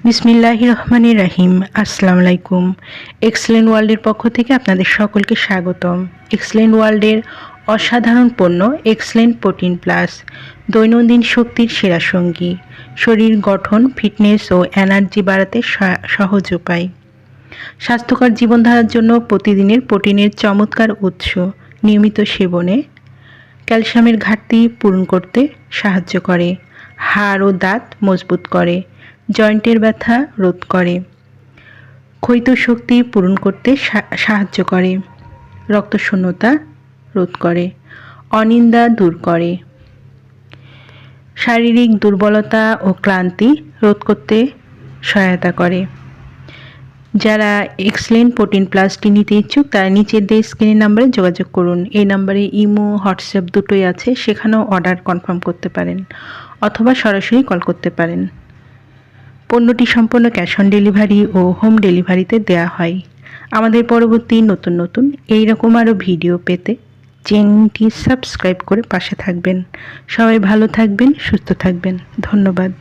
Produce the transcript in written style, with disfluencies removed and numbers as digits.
বিসমিল্লাহির রহমানির রহিম। আসসালামু আলাইকুম। এক্সেলেন্ট ওয়ার্ল্ডের পক্ষ থেকে আপনাদের সকলকে স্বাগতম। এক্সেলেন্ট ওয়ার্ল্ডের অসাধারণ পণ্য এক্সেলেন্ট প্রোটিন প্লাস, দৈনন্দিন শক্তির সেরা সঙ্গী, শরীর গঠন, ফিটনেস ও এনার্জি বাড়াতে সহজ উপায়। স্বাস্থ্যকর জীবনধারার জন্য প্রতিদিনের প্রোটিনের চমৎকার উৎস। নিয়মিত সেবনে ক্যালসিয়ামের ঘাটতি পূরণ করতে সাহায্য করে, হাড় ও দাঁত মজবুত করে, জয়েন্টের ব্যথা রোধ করে, ক্ষয়িত শক্তি পূরণ করতে সাহায্য করে, রক্তশূন্যতা রোধ করে, অনিদ্রা দূর করে, শারীরিক দুর্বলতা ও ক্লান্তি রোধ করতে সহায়তা করে। যারা এক্সেলেন্ট প্রোটিন প্লাসটি নিতে ইচ্ছুক তারা নিচের দিয়ে স্ক্রিনের নাম্বারে যোগাযোগ করুন। এই নাম্বারে ইমো, হোয়াটসঅ্যাপ দুটোই আছে, সেখানেও অর্ডার কনফার্ম করতে পারেন অথবা সরাসরি কল করতে পারেন। পণ্যটি সম্পূর্ণ ক্যাশ অন ডেলিভারি ও হোম ডেলিভারিতে দেওয়া হয়। আমাদের পরবর্তী নতুন এইরকম আরও ভিডিও পেতে চ্যানেলটি সাবস্ক্রাইব করে পাশে থাকবেন। সবাই ভালো থাকবেন, সুস্থ থাকবেন। ধন্যবাদ।